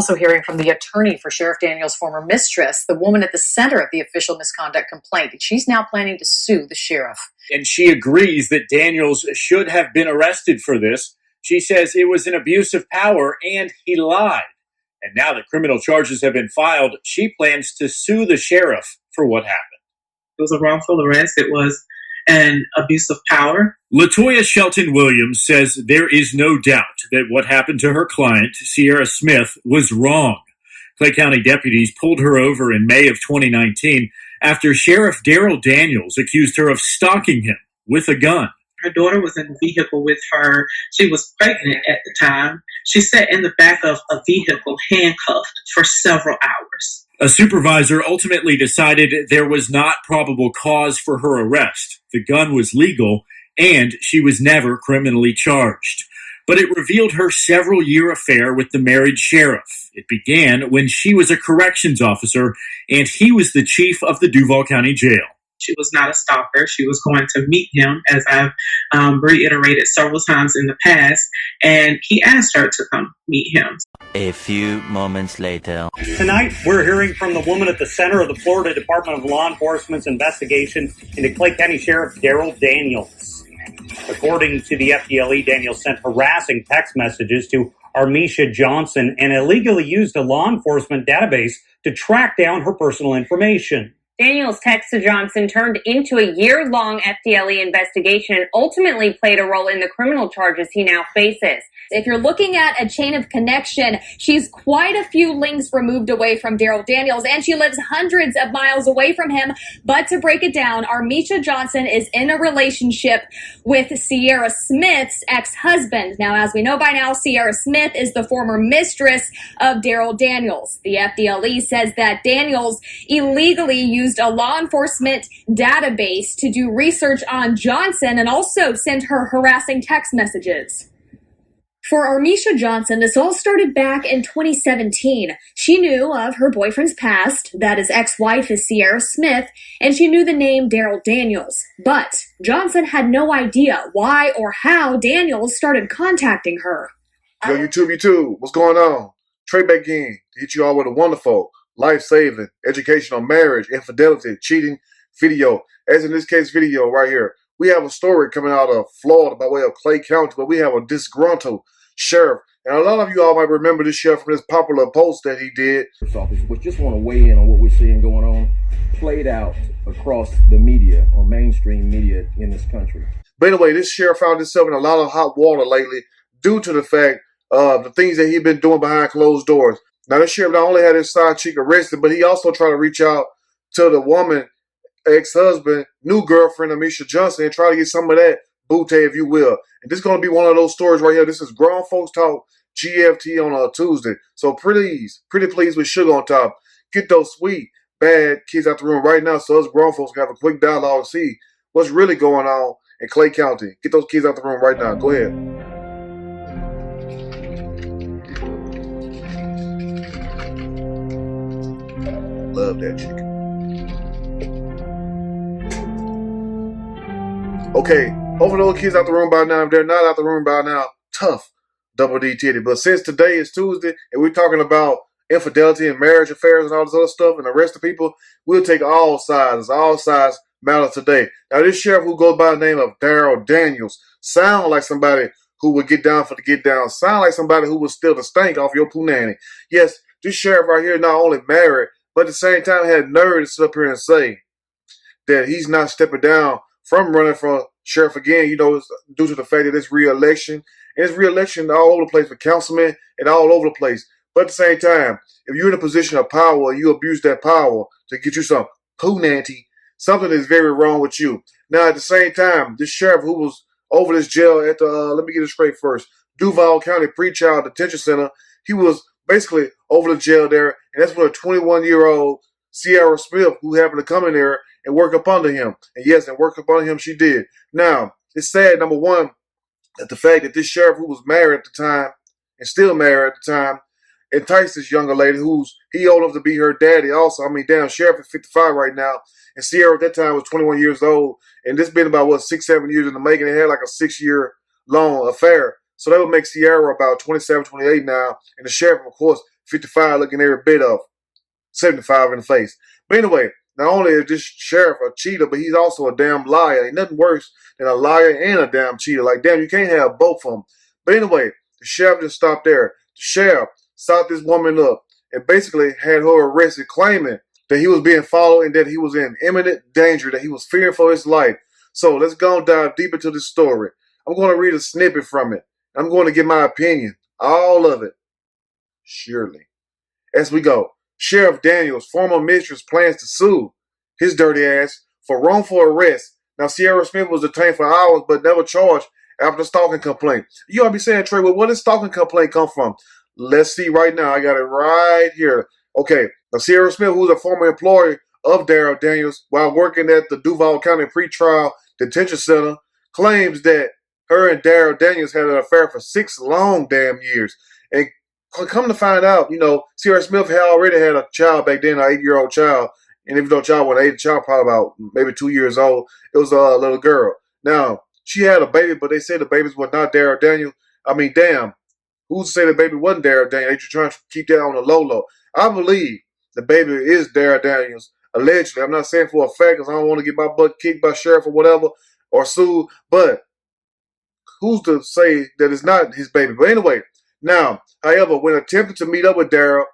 also hearing from the attorney for Sheriff Daniels' former mistress, the woman at the center of the official misconduct complaint. She's now planning to sue the sheriff. And she agrees that Daniels should have been arrested for this. She says it was an abuse of power and he lied. And now that criminal charges have been filed, she plans to sue the sheriff for what happened. It was a wrongful arrest. It was an abuse of power. Latoya Shelton Williams says there is no doubt that what happened to her client, Sierra Smith, was wrong. Clay County deputies pulled her over in May of 2019 after Sheriff Daryl Daniels accused her of stalking him with a gun. Her daughter was in the vehicle with her. She was pregnant at the time. She sat in the back of a vehicle handcuffed for several hours. A supervisor ultimately decided there was not probable cause for her arrest. The gun was legal, and she was never criminally charged. But it revealed her several-year affair with the married sheriff. It began when she was a corrections officer, and he was the chief of the Duval County Jail. She was not a stalker. She was going to meet him, as I've reiterated several times in the past, and he asked her to come meet him. A few moments later. Tonight, we're hearing from the woman at the center of the Florida Department of Law Enforcement's investigation into Clay County Sheriff Daryl Daniels. According to the FDLE, Daniels sent harassing text messages to Armisha Johnson and illegally used a law enforcement database to track down her personal information. Daniels' text to Johnson turned into a year-long FDLE investigation and ultimately played a role in the criminal charges he now faces. If you're looking at a chain of connection, she's quite a few links removed away from Daryl Daniels, and she lives hundreds of miles away from him. But to break it down, Armisha Johnson is in a relationship with Sierra Smith's ex-husband. Now, as we know by now, Sierra Smith is the former mistress of Daryl Daniels. The FDLE says that Daniels illegally used a law enforcement database to do research on Johnson and also sent her harassing text messages. For Armisha Johnson, this all started back in 2017. She knew of her boyfriend's past, that his ex-wife is Sierra Smith, and she knew the name Daryl Daniels. But Johnson had no idea why or how Daniels started contacting her. Yo, YouTube, what's going on? Trey back in to hit you all with a wonderful, life-saving, educational marriage, infidelity, cheating video. As in this case video right here. We have a story coming out of Florida by way of Clay County, but we have a disgruntled sheriff. And a lot of you all might remember this sheriff from this popular post that he did. We just want to weigh in on what we're seeing going on, played out across the media or mainstream media in this country. But anyway, this sheriff found himself in a lot of hot water lately due to the fact of the things that he'd been doing behind closed doors. Now, this sheriff not only had his side chick arrested, but he also tried to reach out to the woman, ex-husband, new girlfriend, Armisha Johnson, and try to get some of that bootay, if you will. And this is going to be one of those stories right here. This is Grown Folks Talk GFT on a Tuesday. So pretty please with sugar on top. Get those sweet, bad kids out the room right now so us grown folks can have a quick dialogue and see what's really going on in Clay County. Get those kids out the room right now. Go ahead. Love that chicken. Okay, hopefully those kids out the room by now. If they're not out the room by now, tough double D titty. But since today is Tuesday and we're talking about infidelity and marriage affairs and all this other stuff and the rest of people, we'll take all sides. All sides matter today. Now, this sheriff who goes by the name of Daryl Daniels sound like somebody who would get down for the get down. Sound like somebody who would steal the stank off your punani. Yes, this sheriff right here not only married, but at the same time had nerve to sit up here and say that he's not stepping down from running for sheriff again, you know, due to the fact that it's re-election. And it's re-election all over the place for councilmen and all over the place. But at the same time, if you're in a position of power and you abuse that power to get you some punanty, something is very wrong with you. Now, at the same time, this sheriff who was over this jail at the, let me get it straight first, Duval County Pretrial Detention Center, he was basically over the jail there, and that's when a 21-year-old Sierra Smith, who happened to come in there and work up under him. And yes, and work up under him she did. Now, it's sad, number one, that the fact that this sheriff who was married at the time, and still married at the time, enticed this younger lady he old enough to be her daddy also. I mean, damn, sheriff is 55 right now, and Sierra at that time was 21 years old, and this been about, 6-7 years in the making. They had like a 6-year long affair. So that would make Sierra about 27, 28 now, and the sheriff, of course, 55 looking every bit of 75 in the face. But anyway, not only is this sheriff a cheater, but he's also a damn liar. Ain't nothing worse than a liar and a damn cheater. Like, damn, you can't have both of them. But anyway, the sheriff didn't stop there. The sheriff sought this woman up and basically had her arrested, claiming that he was being followed and that he was in imminent danger, that he was fearing for his life. So let's go and dive deep into this story. I'm going to read a snippet from it. I'm going to give my opinion. All of it. Surely. As we go. Sheriff Daniels' former mistress plans to sue his dirty ass for wrongful arrest. Now, Sierra Smith was detained for hours but never charged after the stalking complaint. You ought to be saying, Trey, well, where did stalking complaint come from? Let's see right now. I got it right here. Okay. Now, Sierra Smith, who was a former employee of Daryl Daniels while working at the Duval County Pretrial Detention Center, claims that her and Daryl Daniels had an affair for 6 long damn years. And come to find out, Sierra Smith had already had a child back then, an 8-year-old child. And even though the child was an 8 child, probably about maybe 2 years old, it was a little girl. Now, she had a baby, but they said the babies were not Daryl Daniels. I mean, damn. Who's to say the baby wasn't Daryl Daniels? They just trying to keep that on the low. I believe the baby is Daryl Daniels, allegedly. I'm not saying for a fact because I don't want to get my butt kicked by sheriff or whatever or sued. But who's to say that it's not his baby? But anyway, now, however, when attempting to meet up with Daryl,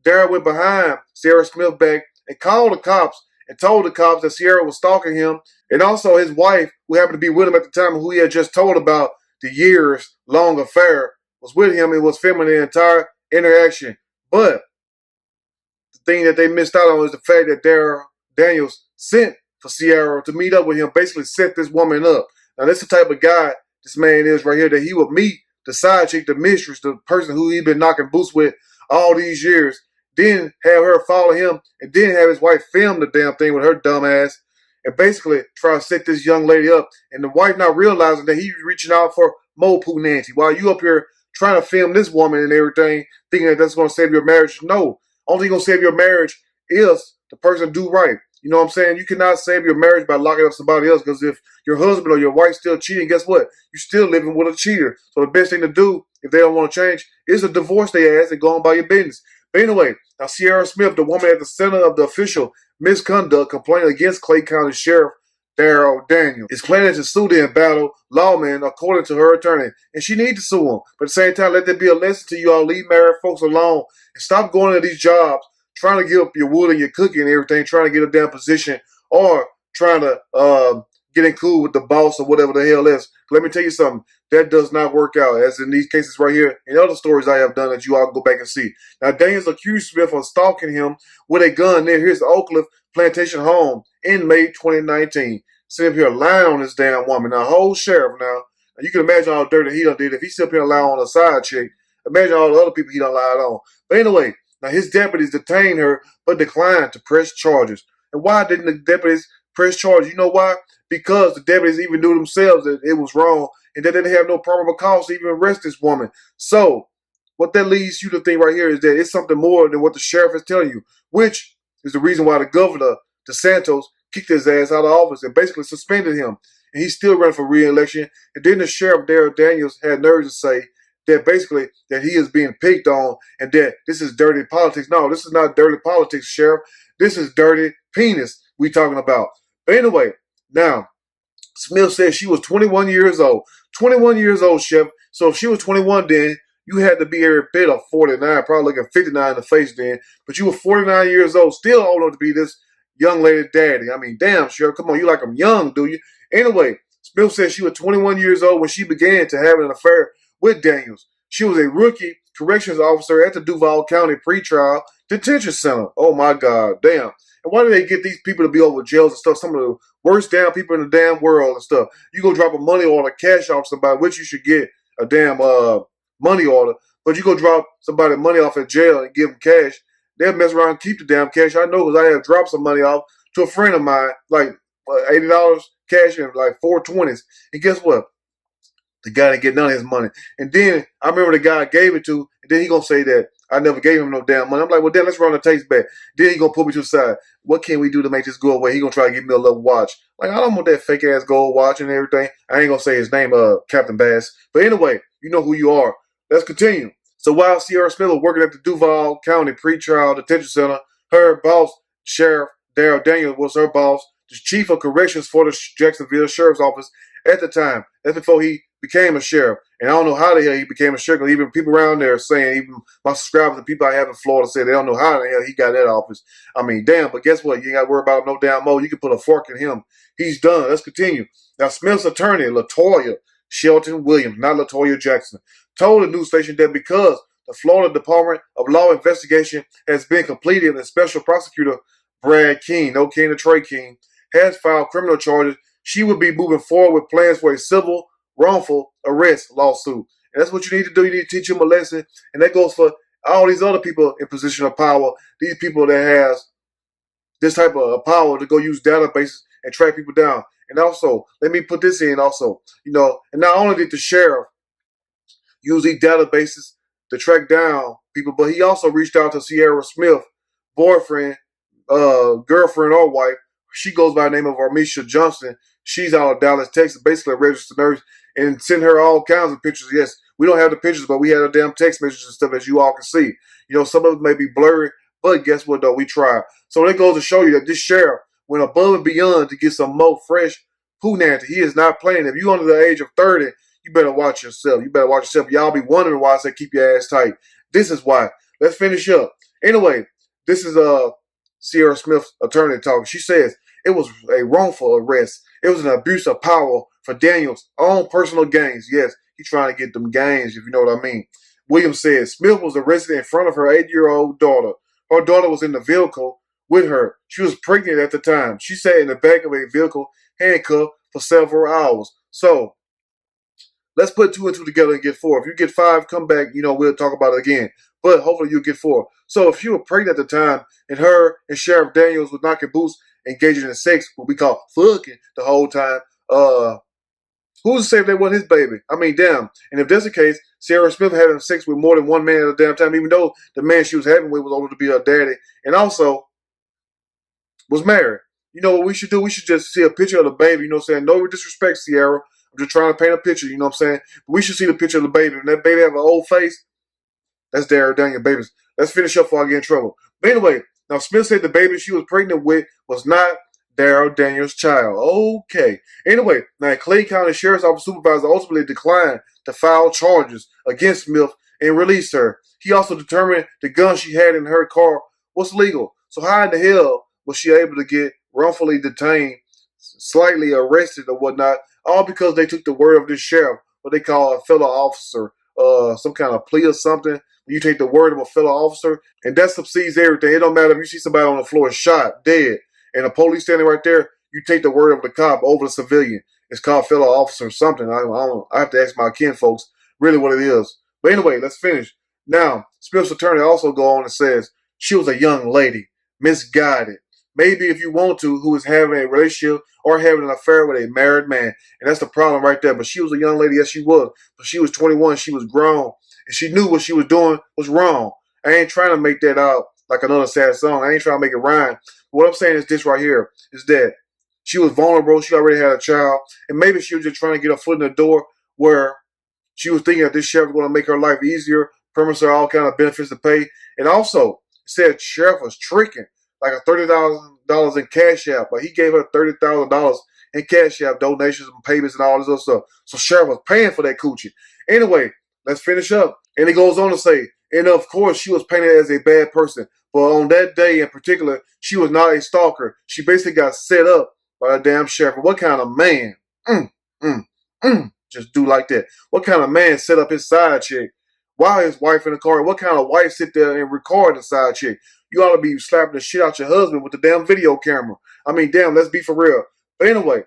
Daryl went behind Sierra Smith back and called the cops and told the cops that Sierra was stalking him, and also his wife, who happened to be with him at the time, who he had just told about the years-long affair, was with him and was filming the entire interaction. But the thing that they missed out on is the fact that Daryl Daniels sent for Sierra to meet up with him, basically set this woman up. Now, this is the type of guy this man is right here, that he would meet the side chick, the mistress, the person who he'd been knocking boots with all these years, then have her follow him, and then have his wife film the damn thing with her dumb ass, and basically try to set this young lady up. And the wife not realizing that he's reaching out for more poo Nancy, while you up here trying to film this woman and everything, thinking that that's going to save your marriage. No. Only thing going to save your marriage is the person do right. You know what I'm saying? You cannot save your marriage by locking up somebody else, because if your husband or your wife's still cheating, guess what? You're still living with a cheater. So the best thing to do, if they don't want to change, is to divorce their ass and go on by your business. But anyway, now Sierra Smith, the woman at the center of the official misconduct complaint against Clay County Sheriff Daryl Daniels, is planning to sue the embattled lawman, according to her attorney. And she needs to sue him. But at the same time, let there be a lesson to you all. Leave married folks alone and stop going to these jobs trying to give up your wood and your cookie and everything, trying to get a damn position, or trying to get in cool with the boss or whatever the hell is. Let me tell you something. That does not work out, as in these cases right here and other stories I have done that you all can go back and see. Now, Daniels accused Smith of stalking him with a gun near his Oak Cliff Plantation home in May 2019. Sitting up here lying on this damn woman. Now, whole sheriff now. You can imagine all the dirty he done did. If he's still up here lying on a side chick, imagine all the other people he done lied on. But anyway, now his deputies detained her but declined to press charges. And why didn't the deputies press charges? You know why? Because the deputies even knew themselves that it was wrong and that they didn't have no probable cause to even arrest this woman. So, what that leads you to think right here is that it's something more than what the sheriff is telling you, which is the reason why the governor, DeSantis, kicked his ass out of office and basically suspended him. And he's still running for re-election. And then the sheriff, Daryl Daniels, had nerves to say that basically that he is being picked on and that this is dirty politics. No, this is not dirty politics, sheriff. This is dirty penis we talking about. But anyway, now, Smith said she was 21 years old. 21 years old, Chef. So if she was 21 then, you had to be every bit of 49, probably looking 59 in the face then. But you were 49 years old, still old enough to be this young lady daddy. I mean, damn, Sheriff, come on, you like I'm young, do you? Anyway, Smith said she was 21 years old when she began to have an affair with Daniels. She was a rookie corrections officer at the Duval County Pretrial Detention Center. Oh, my God, damn. And why do they get these people to be over jails and stuff? Some of the worst damn people in the damn world and stuff. You go drop a money order, cash off somebody, which you should get a damn money order. But you go drop somebody money off at jail and give them cash, they'll mess around and keep the damn cash. I know because I have dropped some money off to a friend of mine, like $80 cash and like 420s. And guess what? The guy didn't get none of his money. And then I remember the guy I gave it to, and then he gonna say that I never gave him no damn money. I'm like, well, then let's run the taste back. Then he gonna put me to the side. What can we do to make this go away? He gonna try to give me a little watch. Like, I don't want that fake ass gold watch and everything. I ain't gonna say his name, Captain Bass. But anyway, you know who you are. Let's continue. So while Sierra Smith was working at the Duval County Pretrial Detention Center, her boss, Sheriff Darrell Daniels, was her boss, the chief of corrections for the Jacksonville Sheriff's Office at the time. That's before he became a sheriff. And I don't know how the hell he became a sheriff. Even people around there saying, even my subscribers and people I have in Florida say they don't know how the hell he got that office. I mean, damn, but guess what? You ain't got to worry about no damn more. You can put a fork in him. He's done. Let's continue. Now, Smith's attorney, LaToya Shelton Williams, not LaToya Jackson, told the news station that because the Florida Department of Law investigation has been completed and the special prosecutor, Brad King, no King to Trey King, has filed criminal charges, she would be moving forward with plans for a civil wrongful arrest lawsuit. And that's what you need to do. You need to teach him a lesson. And that goes for all these other people in position of power, these people that has this type of power to go use databases and track people down. And also, let me put this in also, and not only did the sheriff use these databases to track down people, but he also reached out to Sierra Smith, boyfriend, girlfriend or wife. She goes by the name of Armisha Johnson. She's out of Dallas, Texas, basically a registered nurse, and sent her all kinds of pictures. Yes, we don't have the pictures, but we had a damn text messages and stuff, as you all can see. Some of them may be blurry, but guess what, though? We tried. So that goes to show you that this sheriff went above and beyond to get some more fresh punanty. He is not playing. If you under the age of 30, you better watch yourself. Y'all be wondering why I say keep your ass tight. This is why. Let's finish up. Anyway, this is Sierra Smith's attorney talking. She says it was a wrongful arrest. It was an abuse of power for Daniels' own personal gains. Yes, he's trying to get them gains, if you know what I mean. Williams says Smith was arrested in front of her 8-year-old daughter. Her daughter was in the vehicle with her. She was pregnant at the time. She sat in the back of a vehicle, handcuffed for several hours. So let's put 2 and 2 together and get 4. If you get 5, come back, we'll talk about it again. But hopefully you'll get 4. So if she was pregnant at the time and her and Sheriff Daniels was knocking boots, engaging in sex, what we call fucking the whole time, who's to say if they wasn't his baby? I mean, damn. And if that's the case, Sierra Smith having sex with more than one man at a damn time, even though the man she was having with was older to be her daddy, and also was married. You know what we should do? We should just see a picture of the baby, you know what I'm saying? No disrespect, Sierra. I'm just trying to paint a picture, you know what I'm saying? But we should see the picture of the baby. When that baby have an old face, that's Darrell Daniels' babies. Let's finish up before I get in trouble. But anyway, now Smith said the baby she was pregnant with was not Darrell Daniels' child. Okay. Anyway, now Clay County Sheriff's Office supervisor ultimately declined to file charges against Smith and released her. He also determined the gun she had in her car was legal. So how in the hell was she able to get wrongfully detained, slightly arrested or whatnot, all because they took the word of this sheriff, what they call a fellow officer, some kind of plea or something. You take the word of a fellow officer, and that subsides everything. It don't matter if you see somebody on the floor shot, dead, and a police standing right there, you take the word of the cop over the civilian. It's called fellow officer or something. I have to ask my kinfolks really what it is. But anyway, let's finish. Now, Smith's attorney also go on and says she was a young lady, misguided. Maybe if you want to, who is having a relationship or having an affair with a married man. And that's the problem right there. But she was a young lady, yes, she was. But she was 21, she was grown. And she knew what she was doing was wrong. I ain't trying to make that out like another sad song. I ain't trying to make it rhyme. What I'm saying is this right here, is that she was vulnerable. She already had a child. And maybe she was just trying to get her foot in the door where she was thinking that this sheriff was going to make her life easier, promise her all kind of benefits to pay. And also, said sheriff was tricking, like a $30,000 in cash out, but he gave her $30,000 in cash out, donations and payments and all this other stuff. So sheriff was paying for that coochie. Anyway, let's finish up. And he goes on to say, and of course, she was painted as a bad person. But on that day in particular, she was not a stalker. She basically got set up by a damn sheriff. What kind of man? Just do like that. What kind of man set up his side chick? Why his wife in the car? What kind of wife sit there and record the side chick? You ought to be slapping the shit out your husband with the damn video camera. I mean, damn, let's be for real. But anyway,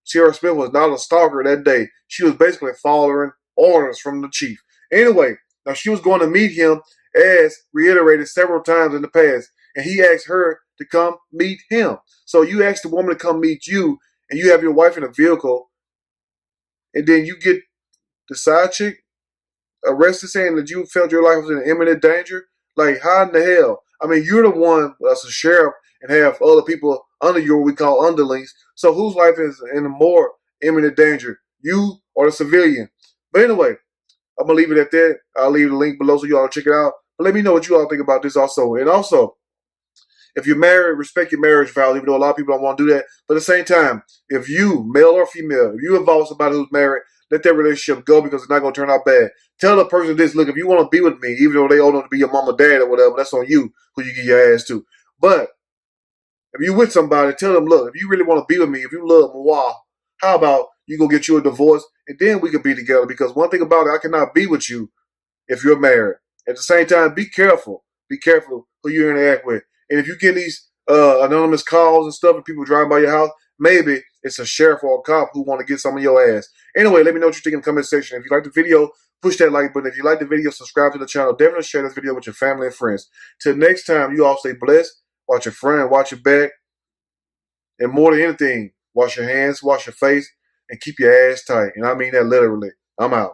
Sierra Smith was not a stalker that day. She was basically following orders from the chief. Anyway, now she was going to meet him, as reiterated several times in the past, and he asked her to come meet him. So you ask the woman to come meet you, and you have your wife in a vehicle, and then you get the side chick arrested saying that you felt your life was in imminent danger? Like, how in the hell? I mean, you're the one that's a sheriff and have other people under you, what we call underlings. So whose life is in more imminent danger, you or the civilian? But anyway, I'm going to leave it at that. I'll leave the link below so you all check it out. But let me know what you all think about this also. And also, if you're married, respect your marriage vows, even though a lot of people don't want to do that. But at the same time, if you, male or female, if you involve somebody who's married, let that relationship go because it's not going to turn out bad. Tell the person this, look, if you want to be with me, even though they old enough to be your mama, dad, or whatever, that's on you who you give your ass to. But if you with somebody, tell them, look, if you really want to be with me, if you love Mwa, how about you go get you a divorce and then we can be together? Because one thing about it, I cannot be with you if you're married. At the same time, be careful. Be careful who you interact with. And if you get these anonymous calls and stuff and people driving by your house, maybe it's a sheriff or a cop who want to get some of your ass. Anyway, let me know what you think in the comment section. If you like the video, push that like button. If you like the video, subscribe to the channel. Definitely share this video with your family and friends. Till next time, you all stay blessed. Watch your friend, watch your back. And more than anything, wash your hands, wash your face, and keep your ass tight. And I mean that literally. I'm out.